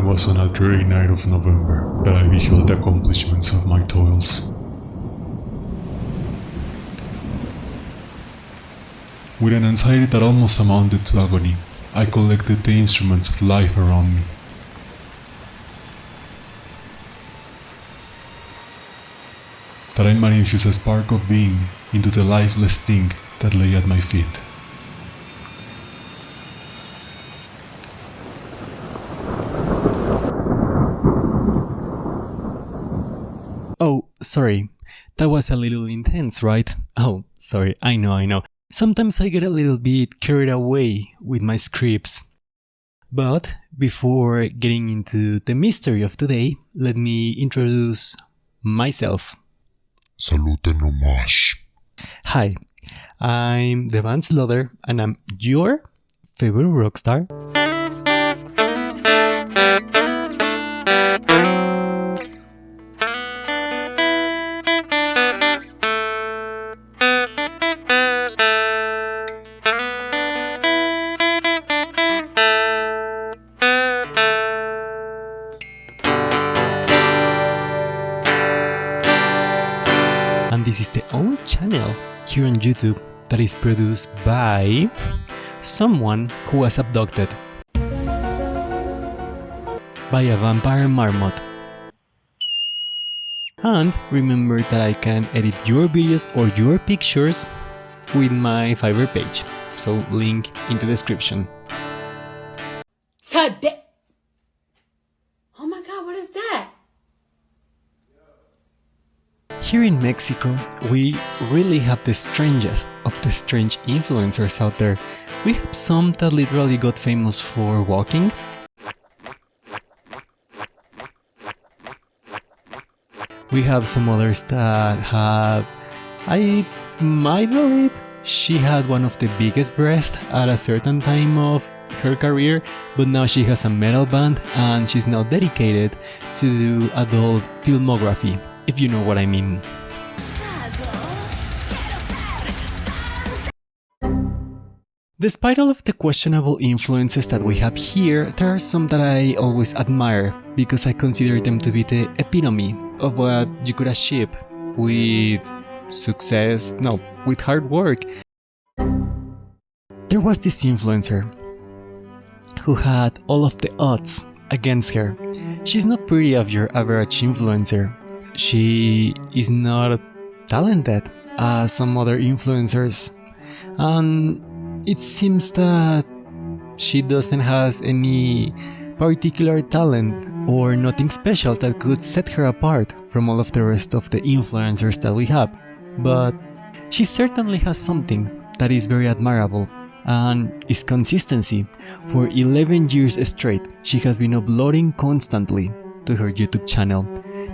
was on a dreary night of November that I beheld the accomplishments of my toils. With an anxiety that almost amounted to agony, I collected the instruments of life around me. That I might infuse a spark of being into the lifeless thing that lay at my feet. Oh, sorry. That was a little intense, right? Oh, sorry, I know. Sometimes I get a little bit carried away with my scripts. But before getting into the mystery of today, let me introduce myself. Salute no más. Hi, I'm the Van Slaughter and I'm your favorite rockstar. And this is the only channel here on YouTube that is produced by someone who was abducted by a vampire marmot. And remember that I can edit your videos or your pictures with my Fiverr page, so link in the description. Oh my god, what is that? Here in Mexico, we really have the strangest of the strange influencers out there. We have some that literally got famous for walking. We have some others that have, I might believe, she had one of the biggest breasts at a certain time of her career, but now she has a metal band and she's now dedicated to do adult filmography, if you know what I mean. Despite all of the questionable influences that we have here, there are some that I always admire because I consider them to be the epitome of what you could achieve with with hard work. There was this influencer who had all of the odds against her. She's not pretty of your average influencer. She is not talented as some other influencers, and it seems that she doesn't have any particular talent or nothing special that could set her apart from all of the rest of the influencers that we have. But she certainly has something that is very admirable, and is consistency. For 11 years straight, she has been uploading constantly to her YouTube channel.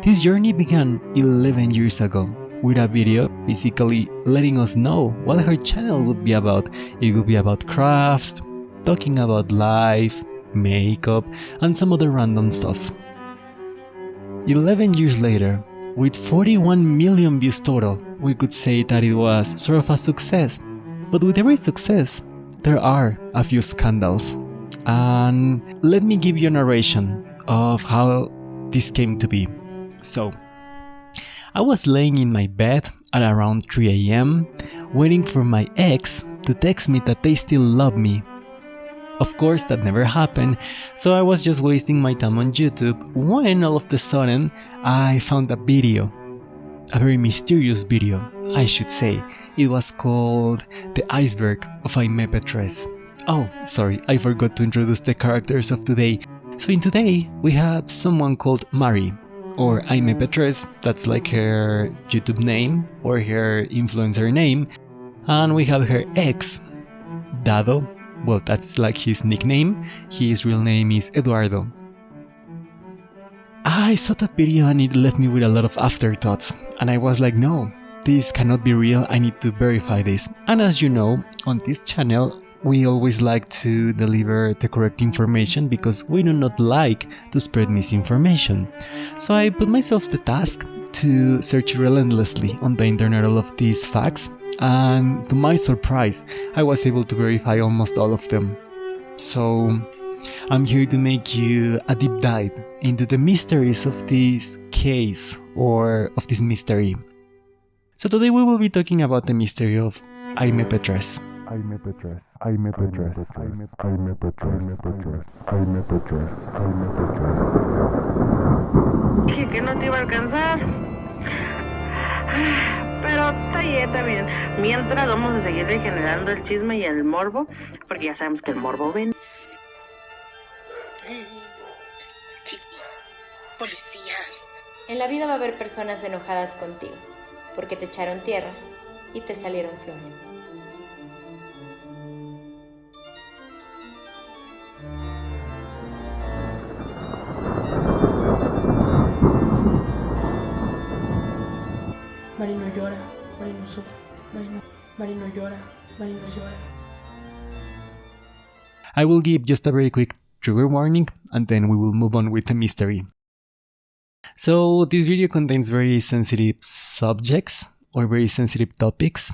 This journey began 11 years ago with a video basically letting us know what her channel would be about. It would be about crafts, talking about life, makeup, and some other random stuff. 11 years later, with 41 million views total, we could say that it was sort of a success. But with every success, there are a few scandals. And let me give you a narration of how this came to be. So, I was laying in my bed at around 3 AM, waiting for my ex to text me that they still love me. Of course, that never happened, so I was just wasting my time on YouTube when all of a sudden I found a video. A very mysterious video, I should say. It was called The Iceberg of AimeP3. Oh, sorry, I forgot to introduce the characters of today. So in today, we have someone called Mari, or AimeP3, that's like her YouTube name or her influencer name. And we have her ex, Dado. Well, that's like his nickname. His real name is Eduardo. I saw that video and it left me with a lot of afterthoughts. And I was like, no, this cannot be real, I need to verify this. And as you know, on this channel, we always like to deliver the correct information because we do not like to spread misinformation. So I put myself the task to search relentlessly on the internet all of these facts, and to my surprise, I was able to verify almost all of them. So I'm here to make you a deep dive into the mysteries of this case or of this mystery. So today we will be talking about the mystery of AimeP3. AimeP3, AimeP3, AimeP3, AimeP3. Dije que no te iba a alcanzar. Pero está bien. Mientras vamos a seguir generando el chisme y el morbo, porque ya sabemos que el morbo ven. Policías. En la vida va a haber personas enojadas contigo, porque te echaron tierra y te salieron flores. Marino llora, Marino sufre, Marino llora, Marino llora. I will give just a very quick trigger warning and then we will move on with the mystery. So this video contains very sensitive subjects or very sensitive topics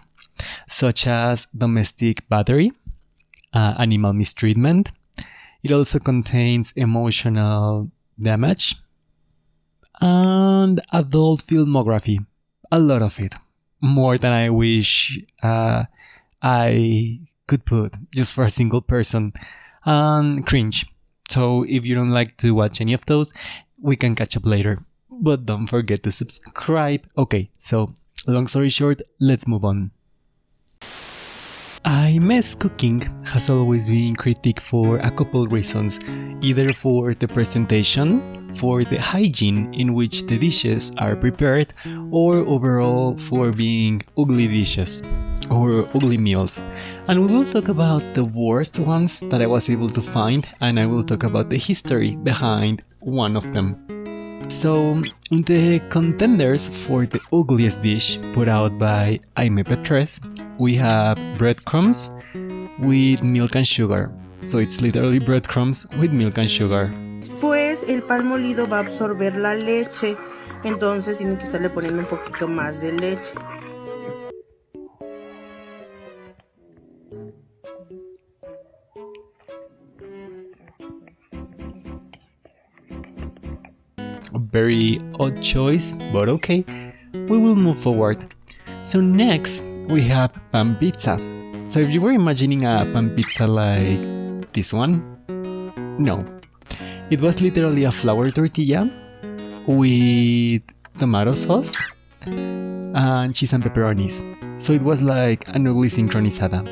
such as domestic battery, animal mistreatment. It also contains emotional damage and adult filmography. A lot of it. More than I wish I could put just for a single person. And cringe. So if you don't like to watch any of those, we can catch up later. But don't forget to subscribe. Okay, so long story short, let's move on. Aime's cooking has always been critiqued for a couple reasons, either for the presentation, for the hygiene in which the dishes are prepared, or overall for being ugly dishes or ugly meals. And we will talk about the worst ones that I was able to find, and I will talk about the history behind one of them. So, the contenders for the ugliest dish put out by AimeP3, we have breadcrumbs with milk and sugar. So it's literally breadcrumbs with milk and sugar. Después el pan molido va a absorber la leche, entonces tienen que estarle poniendo un poquito más de leche. A very odd choice, but okay, we will move forward. So next we have pan pizza. So if you were imagining a pan pizza like this one, no. It was literally a flour tortilla with tomato sauce and cheese and pepperonis. So it was like an ugly sincronizada,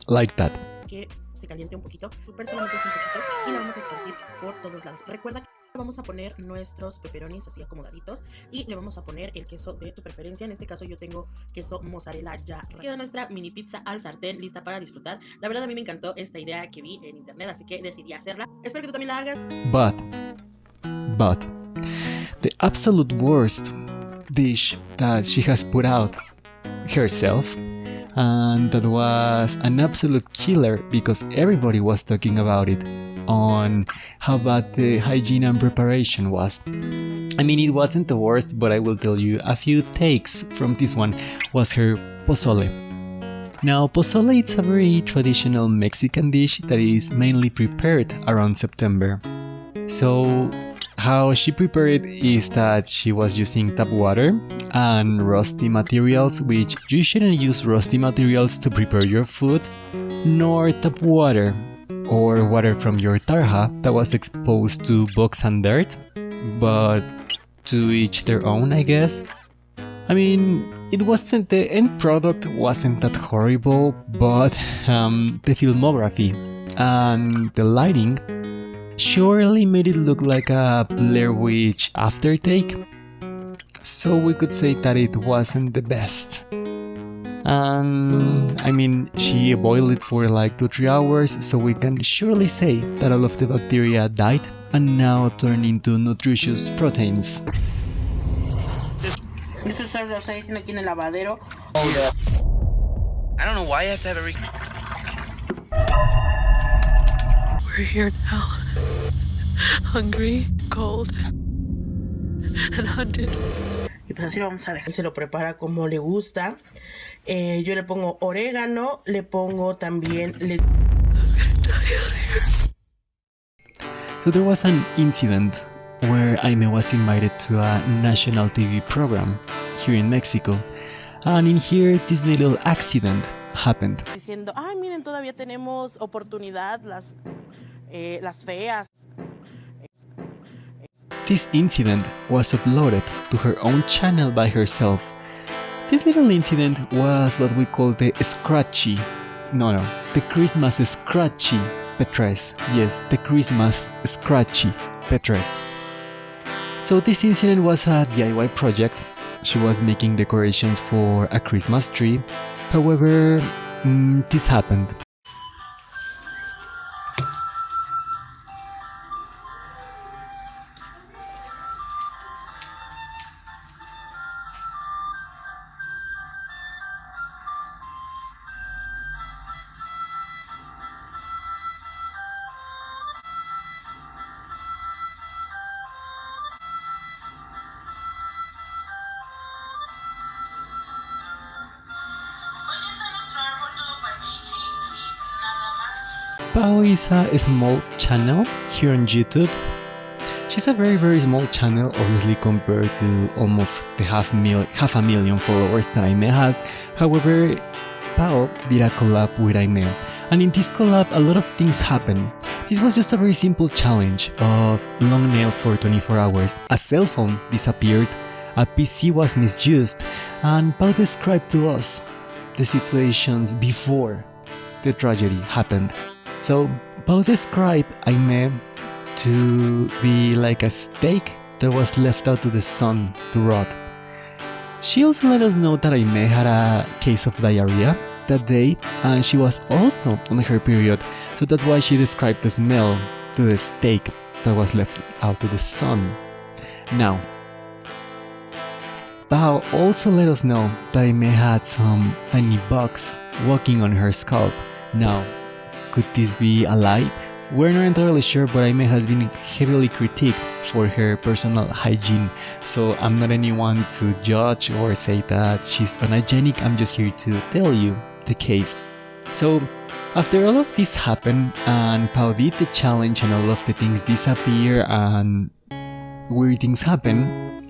like that. Que se caliente un poquito, solamente es un poquito, y la vamos a esparcir por todos lados. Recuerda que vamos a poner nuestros pepperonis así acomodaditos y le vamos a poner el queso de tu preferencia. En este caso yo tengo queso mozzarella ya. Queda nuestra mini pizza al sartén lista para disfrutar. La verdad a mí me encantó esta idea que vi en internet, así que decidí hacerla. Espero que tú también la hagas. But the absolute worst dish that she has put out herself, and that was an absolute killer because everybody was talking about it, on how bad the hygiene and preparation was. I mean, it wasn't the worst, but I will tell you a few takes from this one, was her pozole. Now, pozole is a very traditional Mexican dish that is mainly prepared around September. So, how she prepared it is that she was using tap water and rusty materials, which you shouldn't use rusty materials to prepare your food, nor tap water or water from your tarha that was exposed to bugs and dirt, but to each their own, I guess. I mean, the end product wasn't that horrible, but the filmography and the lighting surely made it look like a Blair Witch aftertake, so we could say that it wasn't the best. And I mean, she boiled it for like 2-3 hours, so we can surely say that all of the bacteria died and now turned into nutritious proteins. Eso es lo que dicen aquí en el lavadero. I don't know why you have to have every... We're here now. Hungry, cold, and hunted. Y pues así lo vamos a dejar. Se lo prepara como le gusta. Yo le pongo orégano, le pongo también... So there was an incident where Aime was invited to a national TV program here in Mexico. And in here, this little accident happened. Diciendo, ay, miren, todavía tenemos oportunidad, las feas. This incident was uploaded to her own channel by herself. This little incident was what we call the the Christmas Scratchy P3. Yes, the Christmas Scratchy P3. So this incident was a DIY project. She was making decorations for a Christmas tree. However, this happened. Pao is a small channel here on YouTube. She's a very small channel, obviously compared to almost the half a million followers that Aime has. However, Pao did a collab with Aime, and in this collab a lot of things happened. This was just a very simple challenge of long nails for 24 hours. A cell phone disappeared, a PC was misused, and Pao described to us the situations before the tragedy happened. So, Pao described Aime to be like a steak that was left out to the sun to rot. She also let us know that Aime had a case of diarrhea that day, and she was also on her period, so that's why she described the smell to the steak that was left out to the sun. Now, Pao also let us know that Aime had some tiny bugs walking on her scalp. Now, could this be a lie? We're not entirely sure, but Aime has been heavily critiqued for her personal hygiene, so I'm not anyone to judge or say that she's unhygienic. I'm just here to tell you the case. So, after all of this happened and Pao did the challenge and all of the things disappear and weird things happen,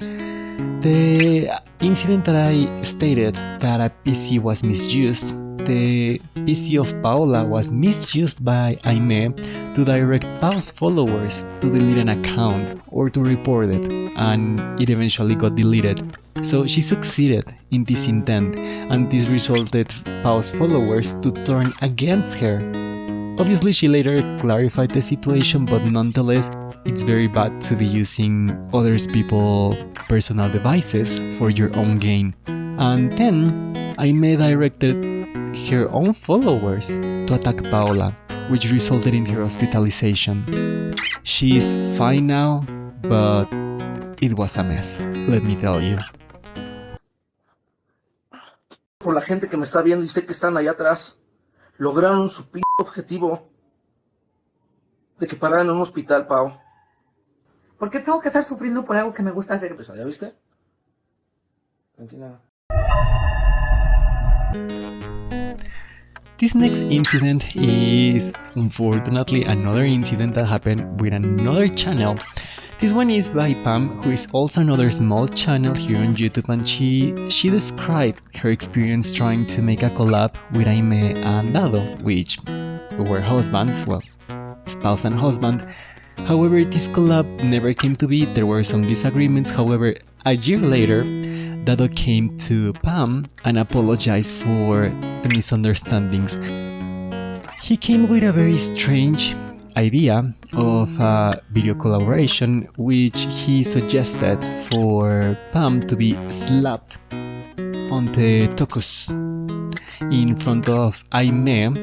the incident that I stated that a PC was misused, the PC of Paola was misused by Aime to direct Pao's followers to delete an account or to report it, and it eventually got deleted. So she succeeded in this intent, and this resulted Pao's followers to turn against her. Obviously she later clarified the situation, but nonetheless it's very bad to be using other people's personal devices for your own gain. And then Aime directed her own followers to attack Paola, which resulted in her hospitalization. She's fine now, but it was a mess, let me tell you. Por la gente que me está viendo y sé que están allá atrás, lograron su objetivo de que pararan en un hospital, Pao. ¿Por qué tengo que estar sufriendo por algo que me gusta hacer? ¿Ya viste? Tranquila. This next incident is unfortunately another incident that happened with another channel. This one is by Pam, who is also another small channel here on YouTube, and she described her experience trying to make a collab with Aime and Dado, which were husbands, well, spouse and husband. However, this collab never came to be. There were some disagreements. However, a year later, Dado came to Pam and apologized for the misunderstandings. He came with a very strange idea of a video collaboration, which he suggested for Pam to be slapped on the tocos in front of Aime.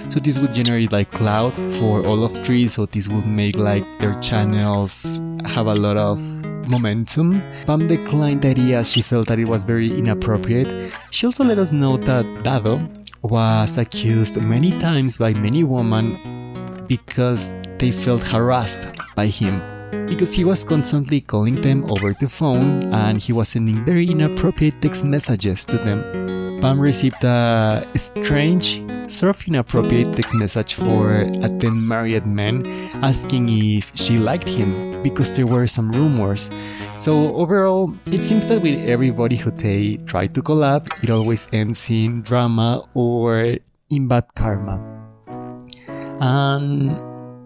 So this would generate like cloud for all of three, so this would make like their channels have a lot of momentum. Pam declined the idea. She felt that it was very inappropriate. She also let us know that Dado was accused many times by many women because they felt harassed by him, because he was constantly calling them over the phone and he was sending very inappropriate text messages to them. Pam received a strange, sort of inappropriate text message for a then married man asking if she liked him, because there were some rumors. So overall, it seems that with everybody who they try to collab, it always ends in drama or in bad karma. And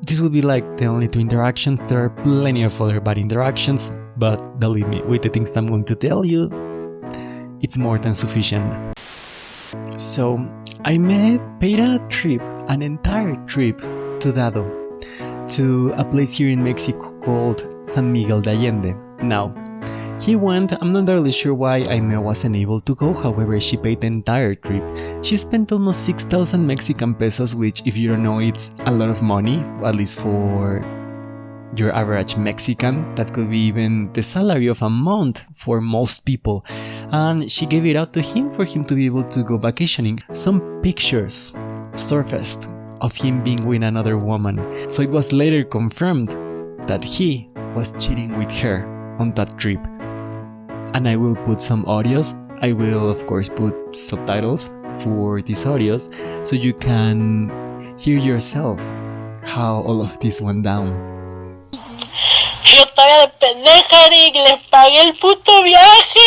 this would be like the only two interactions. There are plenty of other bad interactions, but believe me, with the things I'm going to tell you, it's more than sufficient. So, Aime paid a trip, an entire trip, to Dado, to a place here in Mexico called San Miguel de Allende. Now, he went. I'm not entirely sure why Aime wasn't able to go, however, she paid the entire trip. She spent almost 6,000 Mexican pesos, which, if you don't know, it's a lot of money, at least for your average Mexican. That could be even the salary of a month for most people. And she gave it out to him for him to be able to go vacationing. Some pictures surfaced of him being with another woman. So it was later confirmed that he was cheating with her on that trip. And I will put some audios. I will of course put subtitles for these audios so you can hear yourself how all of this went down. Yo todavía de pendeja, Eric, les pagué el puto viaje.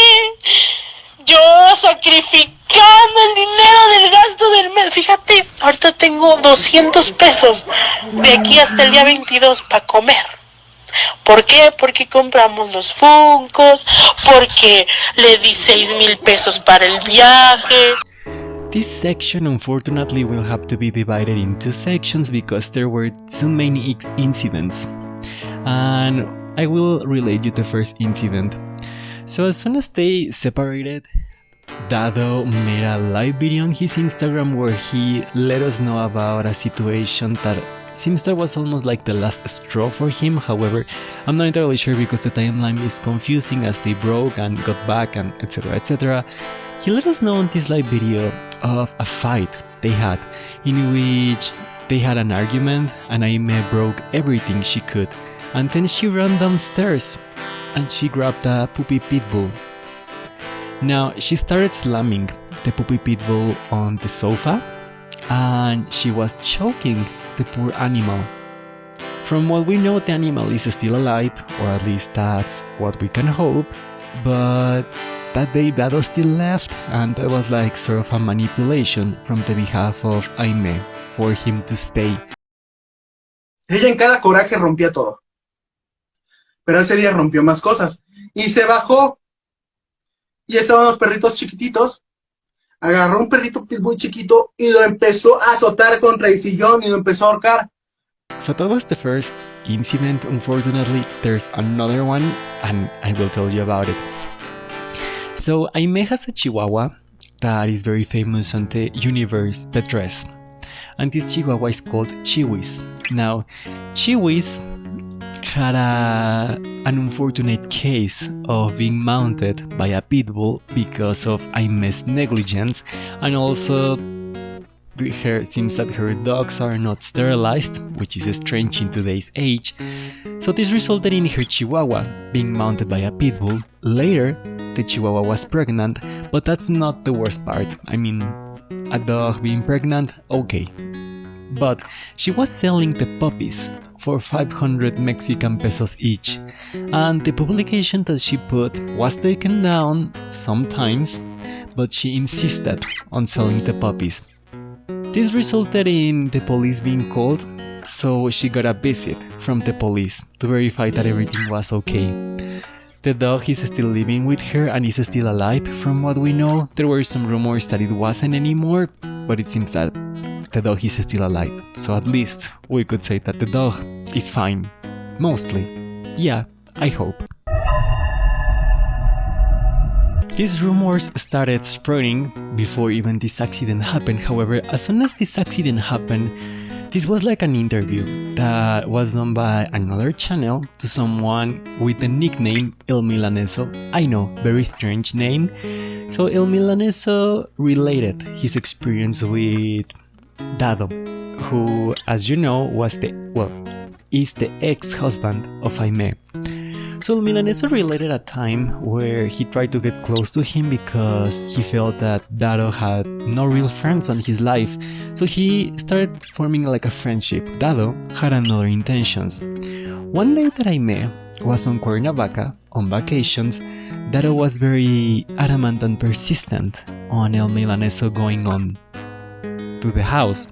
Yo sacrificando el dinero del gasto del mes. Fíjate, ahorita tengo 200 pesos de aquí hasta el día 22 para comer. ¿Por qué? Porque compramos los Funkos, porque le di 6,000 pesos para el viaje. This section unfortunately will have to be divided into sections because there were too many incidents. And I will relate you the first incident. So as soon as they separated, Dado made a live video on his Instagram where he let us know about a situation that seems that was almost like the last straw for him. However, I'm not entirely sure because the timeline is confusing as they broke and got back and etc, etc. He let us know on this live video of a fight they had in which they had an argument and Aime broke everything she could, and then she ran downstairs and she grabbed a puppy Pitbul. Now she started slamming the puppy Pitbul on the sofa and she was choking the poor animal. From what we know, the animal is still alive, or at least that's what we can hope, but that day Dado still left, and that was like sort of a manipulation from the behalf of Aime for him to stay. Ella en cada coraje rompía todo, pero ese día rompió más cosas y se bajó y estaban los perritos chiquititos. Agarró un perrito muy chiquito y lo empezó a azotar contra el sillón y lo empezó a ahorcar. So that was the first incident. Unfortunately, there's another one and I will tell you about it. So Aime has a chihuahua that is very famous on the universe, the dress. And this chihuahua is called Chiwis. Now, Chiwis had an unfortunate case of being mounted by a pitbull because of Aime's negligence, and also it seems that her dogs are not sterilized, which is strange in today's age. So this resulted in her chihuahua being mounted by a pitbull. Later, the chihuahua was pregnant, but that's not the worst part. I mean, a dog being pregnant, okay. But she was selling the puppies for 500 Mexican pesos each, and the publication that she put was taken down sometimes, but she insisted on selling the puppies. This resulted in the police being called, so she got a visit from the police to verify that everything was okay. The dog is still living with her and is still alive from what we know. There were some rumors that it wasn't anymore, but it seems that the dog is still alive, so at least we could say that the dog is fine. Mostly. Yeah, I hope. These rumors started spreading before even this accident happened. However, as soon as this accident happened, this was like an interview that was done by another channel to someone with the nickname El Milaneso. I know, very strange name. So El Milaneso related his experience with Dado, who, as you know, is the ex-husband of Aime. So Milaneso related a time where he tried to get close to him because he felt that Dado had no real friends on his life, so he started forming like a friendship. Dado had another intentions. One day that Aime was on Cuernavaca on vacations, Dado was very adamant and persistent on El Milaneso going on to the house.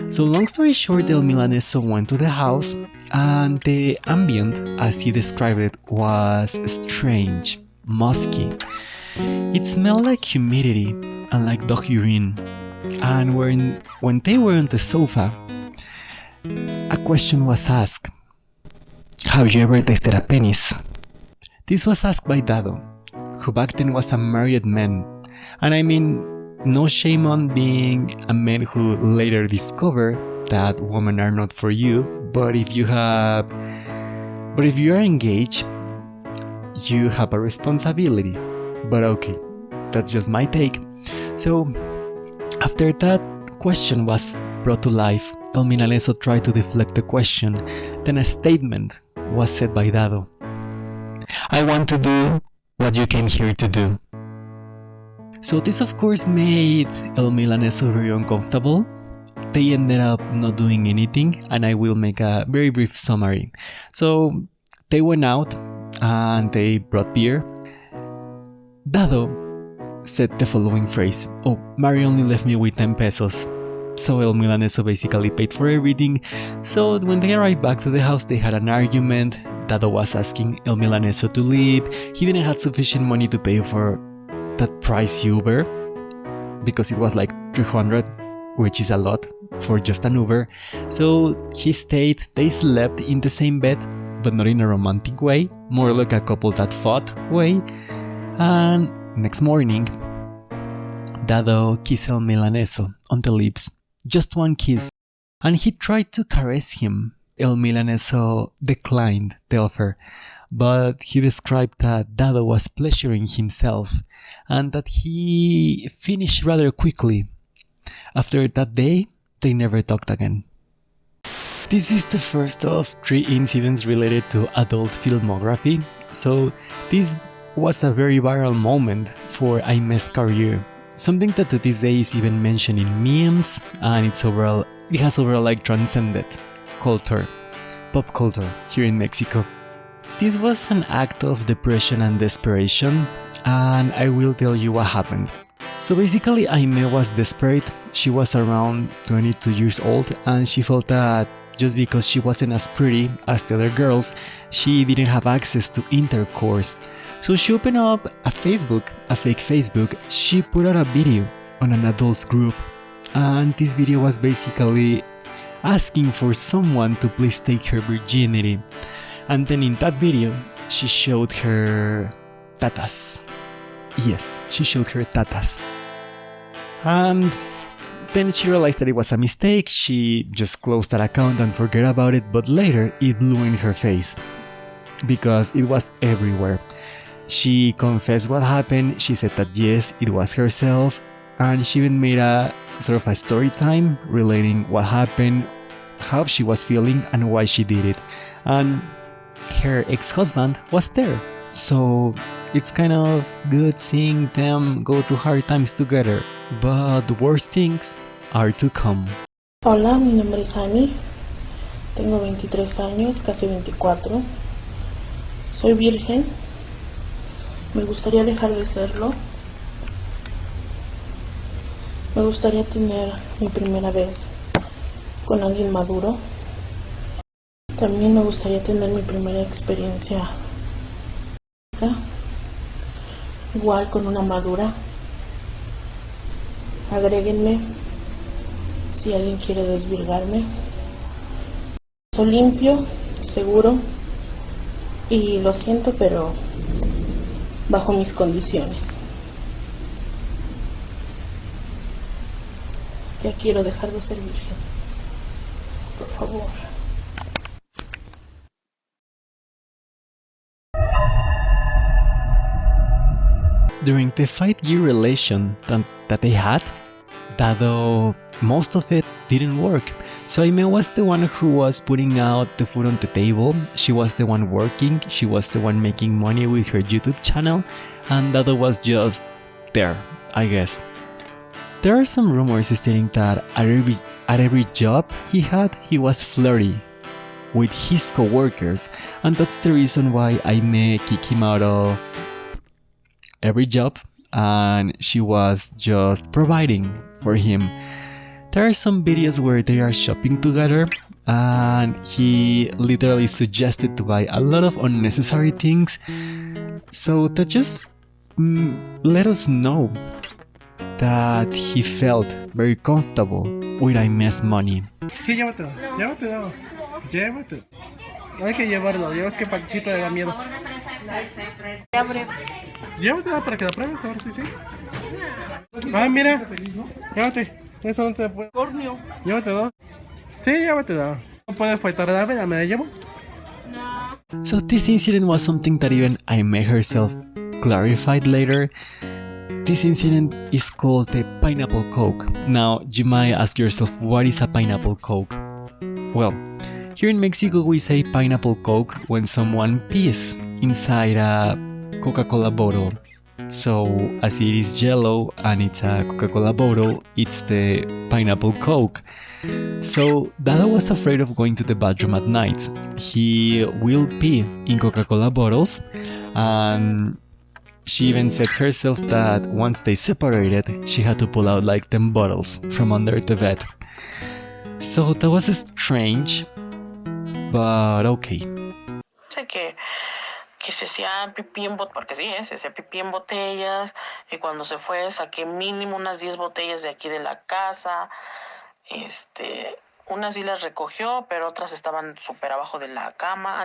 So long story short, El Milaneso went to the house and the ambient, as he described it, was strange, musky. It smelled like humidity and like dog urine. And when they were on the sofa, a question was asked. Have you ever tasted a penis? This was asked by Dado, who back then was a married man. And I mean, no shame on being a man who later discovered that women are not for you, but if you are engaged, you have a responsibility. But okay, that's just my take. So after that question was brought to life, El Milaneso tried to deflect the question. Then a statement was said by Dado. I want to do what you came here to do. So this of course made El Milaneso very uncomfortable. They ended up not doing anything, and I will make a very brief summary. So they went out and they brought beer. Dado said the following phrase, "Oh, Mari only left me with 10 pesos. So El Milaneso basically paid for everything. So when they arrived back to the house, they had an argument. Dado was asking El Milaneso to leave. He didn't have sufficient money to pay for that price Uber because it was like 300, which is a lot for just an Uber. So he stayed. They slept in the same bed, but not in a romantic way, more like a couple that fought way. And next morning, Dado kissed El Milaneso on the lips, just one kiss, and he tried to caress him. El Milaneso declined the offer, but he described that Dado was pleasuring himself and that he finished rather quickly. After that day, they never talked again. This is the first of 3 incidents related to adult filmography, so this was a very viral moment for Aime's career. Something that to this day is even mentioned in memes, and it has overall like transcended culture, pop culture here in Mexico. This was an act of depression and desperation, and I will tell you what happened. So basically, Aime was desperate. She was around 22 years old, and she felt that just because she wasn't as pretty as the other girls, she didn't have access to intercourse. So she opened up a fake Facebook. She put out a video on an adults group, and this video was basically asking for someone to please take her virginity. And then in that video, she showed her tatas. Yes, she showed her tatas. And then she realized that it was a mistake. She just closed that account and forgot about it, but later it blew in her face because it was everywhere. She confessed what happened. She said that yes, it was herself, and she even made a sort of a story time relating what happened, how she was feeling, and why she did it. And her ex-husband was there. So it's kind of good seeing them go through hard times together, but the worst things are to come. Hola, mi nombre es Ani. Tengo 23 años, casi 24. Soy virgen. Me gustaría dejar de serlo. Me gustaría tener mi primera vez con alguien maduro. También me gustaría tener mi primera experiencia igual con una madura. Agréguenme si alguien quiere desvirgarme. Soy limpio, seguro y lo siento, pero bajo mis condiciones. Ya quiero dejar de ser virgen. Por favor. During the 5-year relation that they had, Though most of it didn't work. So Aime was the one who was putting out the food on the table, she was the one working, she was the one making money with her YouTube channel, and Dado was just there, I guess. There are some rumors stating that at every job he had, he was flirty with his co-workers, and that's the reason why Aime kicked him out of every job, and she was just providing for him. There are some videos where they are shopping together, and he literally suggested to buy a lot of unnecessary things, so that just let us know that he felt very comfortable with Aime's money. Sí, llévatelo, llévatelo, llévatelo. Hay que llevarlo, llevas que Panchito le da miedo. Llévatela para que la pruebes, a ver si sí. Ah, mira, llévate. Eso no te puede. Cornio. Llévatelo. Sí, llévatelo. No puedes faltar, ¿me la llevo? No. So this incident was something that even Aime herself clarified later. This incident is called the pineapple coke. Now, you might ask yourself, what is a pineapple coke? Well, here in Mexico we say pineapple coke when someone pees inside a Coca-Cola bottle. So, as it is yellow and it's a Coca-Cola bottle, it's the pineapple coke. So, Dada was afraid of going to the bathroom at night. He will pee in Coca-Cola bottles, and she even said herself that once they separated, she had to pull out like 10 bottles from under the bed. So that was strange, but okay. Que se hacía pipí en botellas, porque sí, se hacía pipí en botellas, y cuando se fue saqué mínimo unas 10 botellas de aquí de la casa, unas sí las recogió, pero otras estaban súper abajo de la cama.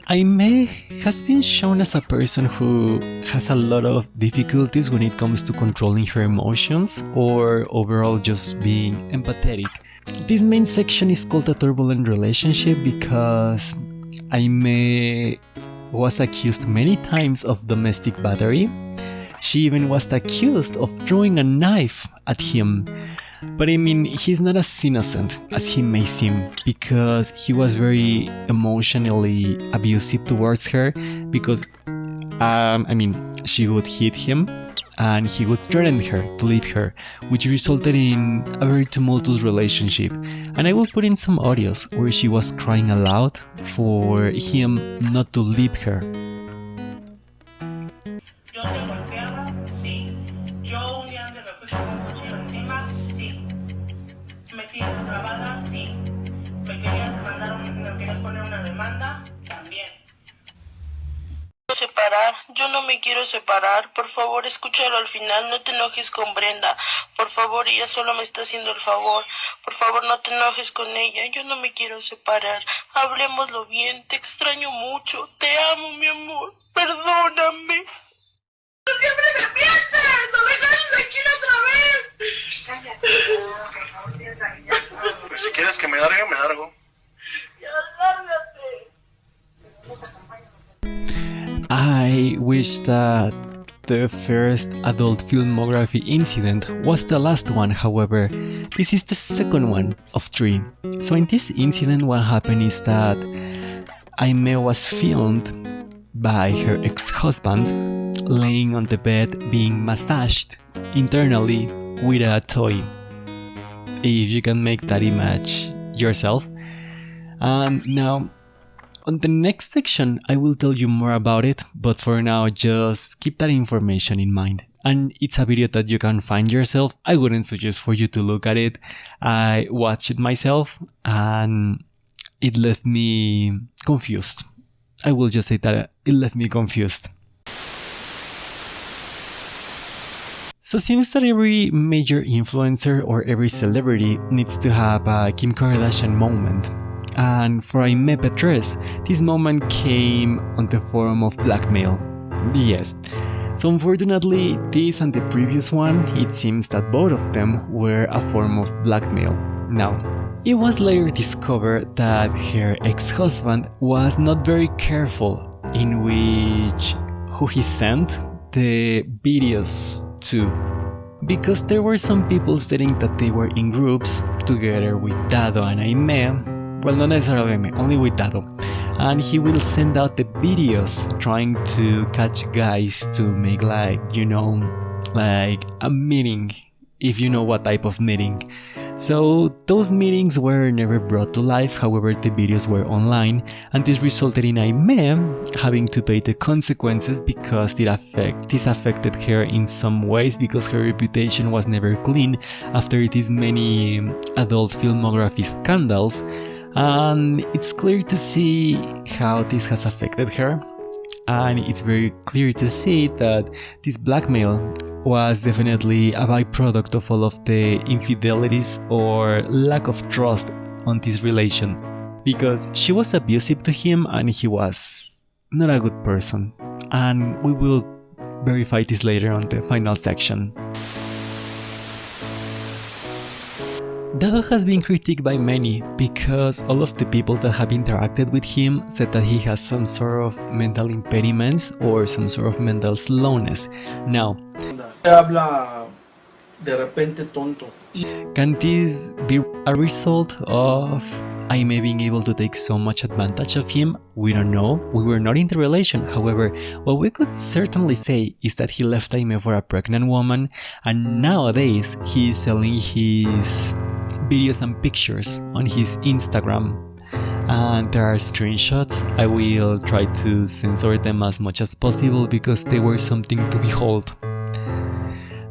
Aime has been shown as a person who has a lot of difficulties when it comes to controlling her emotions, or overall just being empathetic. This main section is called a turbulent relationship because Aime was accused many times of domestic battery. She even was accused of throwing a knife at him. But I mean, he's not as innocent as he may seem, because he was very emotionally abusive towards her, because she would hit him and he would threaten her to leave her, which resulted in a very tumultuous relationship. And I will put in some audios where she was crying aloud for him not to leave her. Separar, yo no me quiero separar, por favor escúchalo al final, no te enojes con Brenda, por favor, ella solo me está haciendo el favor, por favor no te enojes con ella, yo no me quiero separar, hablemoslo bien, te extraño mucho, te amo mi amor, perdóname. ¡Siempre me mientes! ¡No me dejes aquí otra vez! Cállate, por favor, pues si quieres que me largue, me largo. Ya, lárgate. I wish that the first adult filmography incident was the last one, however, this is the second one of 3. So in this incident what happened is that Aime was filmed by her ex-husband laying on the bed being massaged internally with a toy. If you can make that image yourself. And now, on the next section, I will tell you more about it, but for now, just keep that information in mind. And it's a video that you can find yourself. I wouldn't suggest for you to look at it. I watched it myself, and it left me confused. I will just say that it left me confused. So it seems that every major influencer or every celebrity needs to have a Kim Kardashian moment. And for AimeP3, this moment came on the form of blackmail. Yes. So unfortunately, this and the previous one, it seems that both of them were a form of blackmail. Now, it was later discovered that her ex-husband was not very careful in who he sent the videos to. because there were some people stating that they were in groups together with Dado and Aime, well, not necessarily Aime, only with Dado, and he will send out the videos trying to catch guys to make like a meeting, if you know what type of meeting. So those meetings were never brought to life, however the videos were online, and this resulted in Aime having to pay the consequences because this affected her in some ways, because her reputation was never clean after these many adult filmography scandals, and it's clear to see how this has affected her. And it's very clear to see that this blackmail was definitely a byproduct of all of the infidelities or lack of trust on this relation, because she was abusive to him and he was not a good person, and we will verify this later on the final section. Dado has been critiqued by many because all of the people that have interacted with him said that he has some sort of mental impediments or some sort of mental slowness. Now, Habla de repente tonto. Can this be a result of Aime being able to take so much advantage of him? We don't know. We were not in the relation. However, what we could certainly say is that he left Aime for a pregnant woman, and nowadays he is selling his videos and pictures on his Instagram. And there are screenshots. I will try to censor them as much as possible because they were something to behold.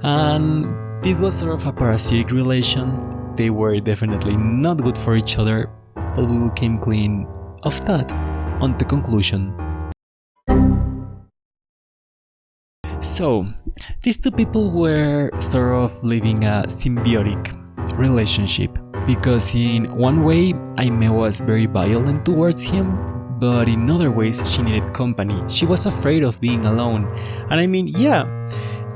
And this was sort of a parasitic relation. They were definitely not good for each other, but we came clean of that on the conclusion. So, these two people were sort of living a symbiotic relationship, because in one way Aime was very violent towards him, but in other ways she needed company. She was afraid of being alone. And I mean, yeah,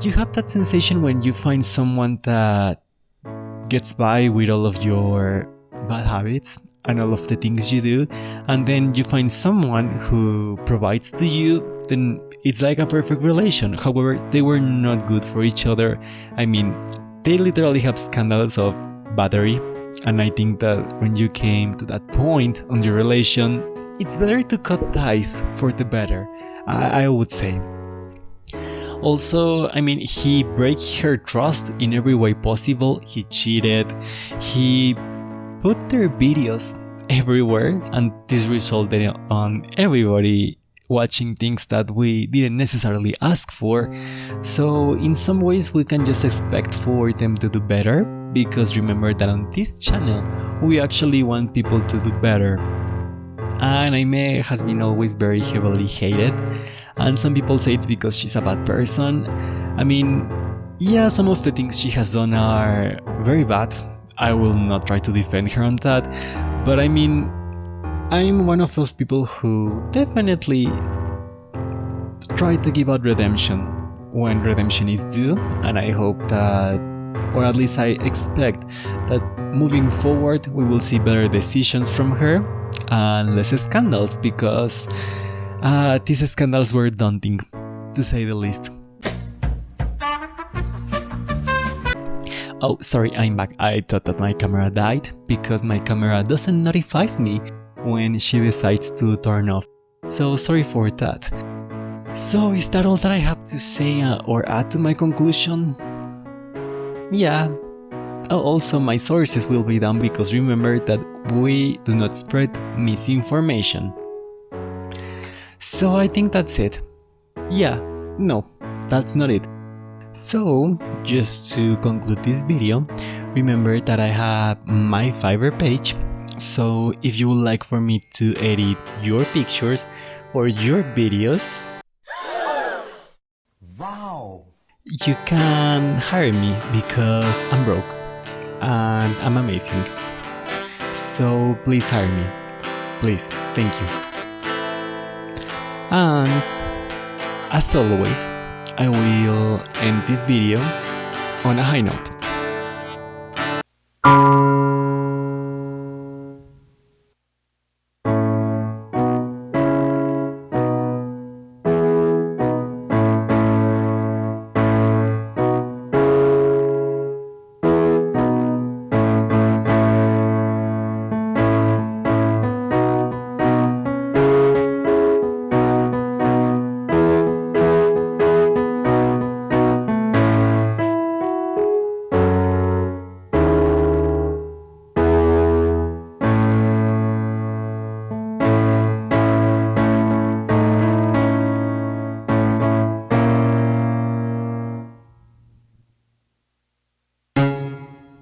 you have that sensation when you find someone that gets by with all of your bad habits and all of the things you do, and then you find someone who provides to you, then it's like a perfect relation. However, they were not good for each other. I mean, they literally have scandals of battery, and I think that when you came to that point on your relation, it's better to cut ties for the better, I would say. Also, I mean, he broke her trust in every way possible. He cheated, he put their videos everywhere, and this resulted on everybody watching things that we didn't necessarily ask for. So in some ways we can just expect for them to do better, because remember that on this channel we actually want people to do better. And Aime has been always very heavily hated, and some people say it's because she's a bad person. I mean, yeah, some of the things she has done are very bad. I will not try to defend her on that, but I mean, I'm one of those people who definitely try to give out redemption when redemption is due, and I hope that, or at least I expect that moving forward we will see better decisions from her and less scandals, because these scandals were daunting, to say the least. Oh, sorry, I'm back. I thought that my camera died, because my camera doesn't notify me when she decides to turn off. So sorry for that. So is that all that I have to say or add to my conclusion? Yeah. Oh, also my sources will be down, because remember that we do not spread misinformation. So I think that's it. Yeah, no, that's not it. So, just to conclude this video, remember that I have my Fiverr page, so if you would like for me to edit your pictures or your videos, wow, you can hire me, because I'm broke and I'm amazing. So please hire me, please, thank you. And as always, I will end this video on a high note.